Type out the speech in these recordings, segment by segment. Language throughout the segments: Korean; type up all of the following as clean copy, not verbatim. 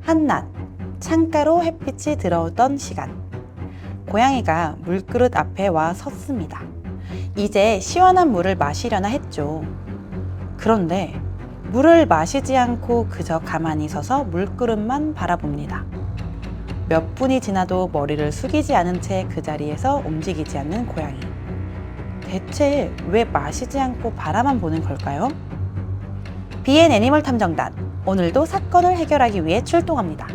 한낮, 창가로 햇빛이 들어오던 시간. 고양이가 물그릇 앞에 와 섰습니다. 이제 시원한 물을 마시려나 했죠. 그런데 물을 마시지 않고 그저 가만히 서서 물그릇만 바라봅니다. 몇 분이 지나도 머리를 숙이지 않은 채 그 자리에서 움직이지 않는 고양이. 대체 왜 마시지 않고 바라만 보는 걸까요? 비앤 애니멀 탐정단, 오늘도 사건을 해결하기 위해 출동합니다.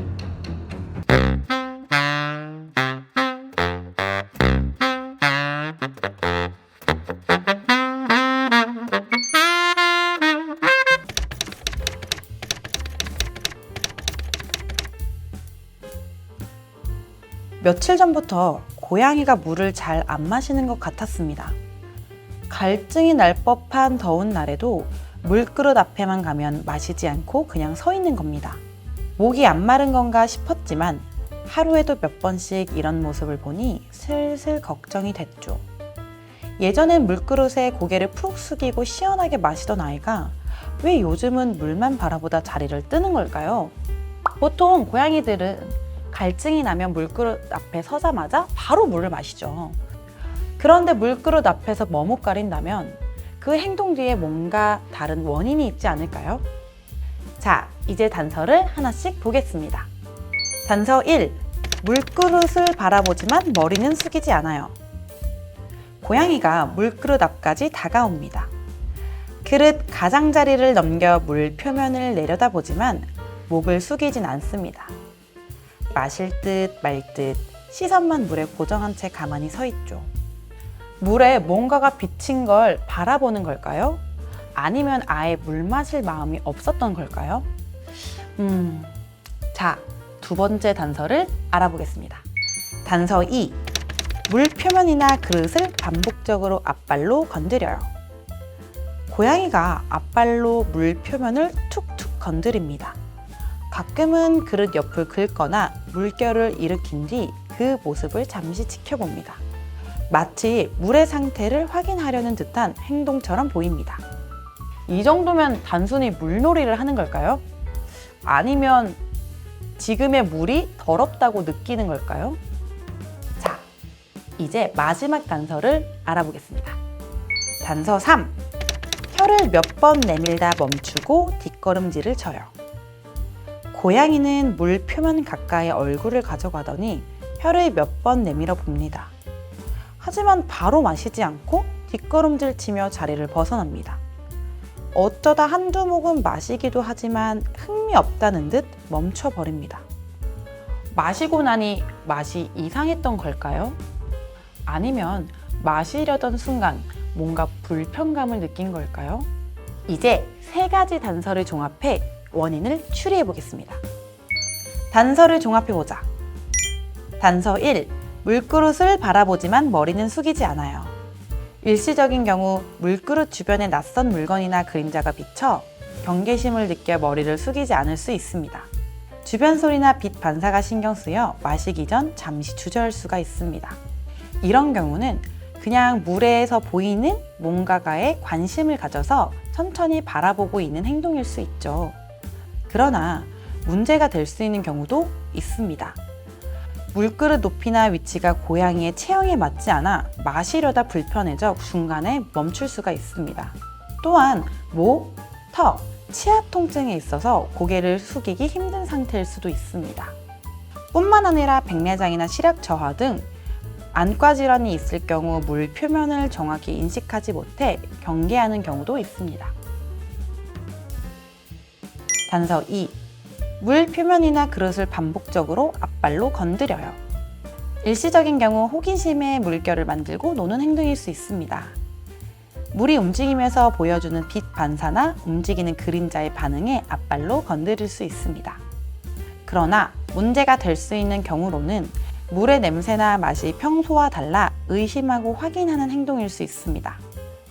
며칠 전부터 고양이가 물을 잘 안 마시는 것 같았습니다. 갈증이 날 법한 더운 날에도 물그릇 앞에만 가면 마시지 않고 그냥 서 있는 겁니다. 목이 안 마른 건가 싶었지만 하루에도 몇 번씩 이런 모습을 보니 슬슬 걱정이 됐죠. 예전엔 물그릇에 고개를 푹 숙이고 시원하게 마시던 아이가 왜 요즘은 물만 바라보다 자리를 뜨는 걸까요? 보통 고양이들은 갈증이 나면 물그릇 앞에 서자마자 바로 물을 마시죠. 그런데 물그릇 앞에서 머뭇거린다면 그 행동 뒤에 뭔가 다른 원인이 있지 않을까요? 자, 이제 단서를 하나씩 보겠습니다. 단서 1. 물그릇을 바라보지만 머리는 숙이지 않아요. 고양이가 물그릇 앞까지 다가옵니다. 그릇 가장자리를 넘겨 물 표면을 내려다보지만 목을 숙이진 않습니다. 마실 듯 말 듯 시선만 물에 고정한 채 가만히 서 있죠. 물에 뭔가가 비친 걸 바라보는 걸까요? 아니면 아예 물 마실 마음이 없었던 걸까요? 자, 두 번째 단서를 알아보겠습니다. 단서 2. 물 표면이나 그릇을 반복적으로 앞발로 건드려요. 고양이가 앞발로 물 표면을 툭툭 건드립니다. 가끔은 그릇 옆을 긁거나 물결을 일으킨 뒤 그 모습을 잠시 지켜봅니다. 마치 물의 상태를 확인하려는 듯한 행동처럼 보입니다. 이 정도면 단순히 물놀이를 하는 걸까요? 아니면 지금의 물이 더럽다고 느끼는 걸까요? 자, 이제 마지막 단서를 알아보겠습니다. 단서 3. 혀를 몇 번 내밀다 멈추고 뒷걸음질을 쳐요. 고양이는 물 표면 가까이 얼굴을 가져가더니 혀를 몇 번 내밀어 봅니다. 하지만 바로 마시지 않고 뒷걸음질 치며 자리를 벗어납니다. 어쩌다 한두 모금 마시기도 하지만 흥미 없다는 듯 멈춰버립니다. 마시고 나니 맛이 이상했던 걸까요? 아니면 마시려던 순간 뭔가 불편감을 느낀 걸까요? 이제 세 가지 단서를 종합해 원인을 추리해 보겠습니다. 단서를 종합해보자. 단서 1. 물그릇을 바라보지만 머리는 숙이지 않아요. 일시적인 경우 물그릇 주변에 낯선 물건이나 그림자가 비쳐 경계심을 느껴 머리를 숙이지 않을 수 있습니다. 주변 소리나 빛 반사가 신경 쓰여 마시기 전 잠시 주저할 수가 있습니다. 이런 경우는 그냥 물에서 보이는 뭔가가에 관심을 가져서 천천히 바라보고 있는 행동일 수 있죠. 그러나 문제가 될 수 있는 경우도 있습니다. 물그릇 높이나 위치가 고양이의 체형에 맞지 않아 마시려다 불편해져 중간에 멈출 수가 있습니다. 또한 목, 턱, 치아 통증에 있어서 고개를 숙이기 힘든 상태일 수도 있습니다. 뿐만 아니라 백내장이나 시력 저하 등 안과 질환이 있을 경우 물 표면을 정확히 인식하지 못해 경계하는 경우도 있습니다. 단서 2. 물 표면이나 그릇을 반복적으로 앞발로 건드려요. 일시적인 경우 호기심에 물결을 만들고 노는 행동일 수 있습니다. 물이 움직이면서 보여주는 빛 반사나 움직이는 그림자의 반응에 앞발로 건드릴 수 있습니다. 그러나 문제가 될 수 있는 경우로는 물의 냄새나 맛이 평소와 달라 의심하고 확인하는 행동일 수 있습니다.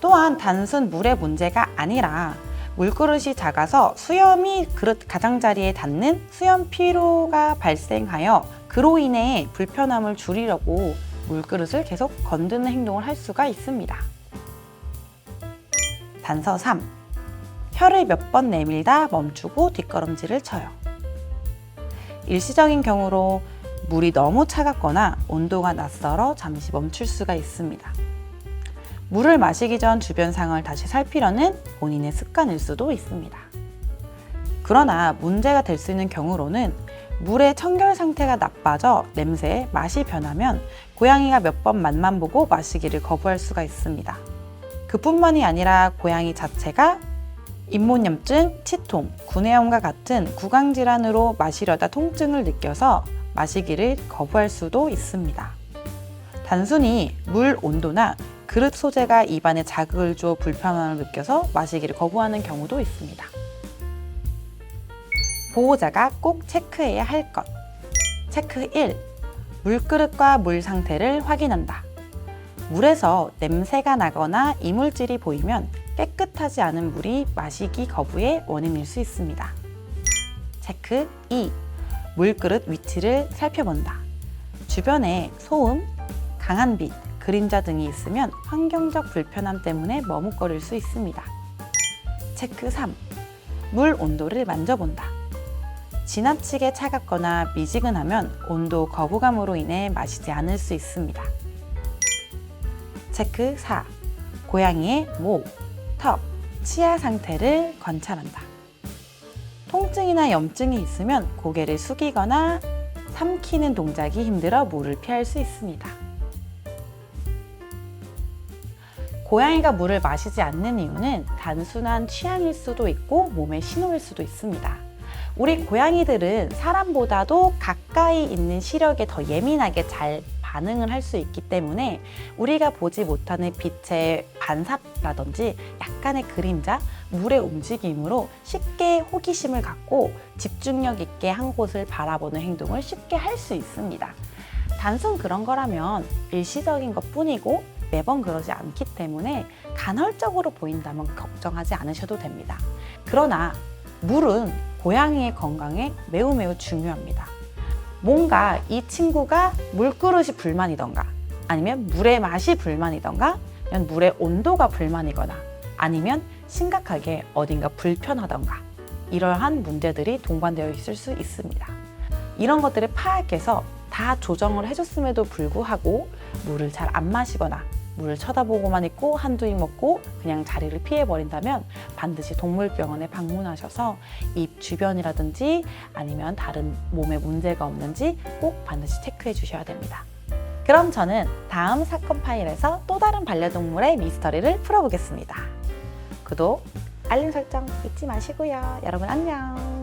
또한 단순 물의 문제가 아니라 물그릇이 작아서 수염이 그릇 가장자리에 닿는 수염 피로가 발생하여 그로 인해 불편함을 줄이려고 물그릇을 계속 건드는 행동을 할 수가 있습니다. 단서 3. 혀를 몇 번 내밀다 멈추고 뒷걸음질을 쳐요. 일시적인 경우로 물이 너무 차갑거나 온도가 낯설어 잠시 멈출 수가 있습니다. 물을 마시기 전 주변 상황을 다시 살피려는 본인의 습관일 수도 있습니다. 그러나 문제가 될 수 있는 경우로는 물의 청결 상태가 나빠져 냄새, 맛이 변하면 고양이가 몇 번 맛만 보고 마시기를 거부할 수가 있습니다. 그뿐만이 아니라 고양이 자체가 잇몸염증, 치통, 구내염과 같은 구강질환으로 마시려다 통증을 느껴서 마시기를 거부할 수도 있습니다. 단순히 물 온도나 그릇 소재가 입안에 자극을 줘 불편함을 느껴서 마시기를 거부하는 경우도 있습니다. 보호자가 꼭 체크해야 할 것. 체크 1. 물그릇과 물 상태를 확인한다. 물에서 냄새가 나거나 이물질이 보이면 깨끗하지 않은 물이 마시기 거부의 원인일 수 있습니다. 체크 2. 물그릇 위치를 살펴본다. 주변에 소음, 강한 빛, 그림자 등이 있으면 환경적 불편함 때문에 머뭇거릴 수 있습니다. 체크 3. 물 온도를 만져본다. 지나치게 차갑거나 미지근하면 온도 거부감으로 인해 마시지 않을 수 있습니다. 체크 4. 고양이의 목, 턱, 치아 상태를 관찰한다. 통증이나 염증이 있으면 고개를 숙이거나 삼키는 동작이 힘들어 물을 피할 수 있습니다. 고양이가 물을 마시지 않는 이유는 단순한 취향일 수도 있고 몸의 신호일 수도 있습니다. 우리 고양이들은 사람보다도 가까이 있는 시력에 더 예민하게 잘 반응을 할 수 있기 때문에 우리가 보지 못하는 빛의 반사라든지 약간의 그림자, 물의 움직임으로 쉽게 호기심을 갖고 집중력 있게 한 곳을 바라보는 행동을 쉽게 할 수 있습니다. 단순 그런 거라면 일시적인 것 뿐이고 매번 그러지 않기 때문에 간헐적으로 보인다면 걱정하지 않으셔도 됩니다. 그러나 물은 고양이의 건강에 매우 중요합니다. 뭔가 이 친구가 물그릇이 불만이던가 아니면 물의 맛이 불만이던가 아니면 물의 온도가 불만이거나 아니면 심각하게 어딘가 불편하던가 이러한 문제들이 동반되어 있을 수 있습니다. 이런 것들을 파악해서 다 조정을 해줬음에도 불구하고 물을 잘 안 마시거나 물을 쳐다보고만 있고 한두 입 먹고 그냥 자리를 피해버린다면 반드시 동물병원에 방문하셔서 입 주변이라든지 아니면 다른 몸에 문제가 없는지 꼭 반드시 체크해 주셔야 됩니다. 그럼 저는 다음 사건 파일에서 또 다른 반려동물의 미스터리를 풀어보겠습니다. 구독, 알림 설정 잊지 마시고요. 여러분 안녕.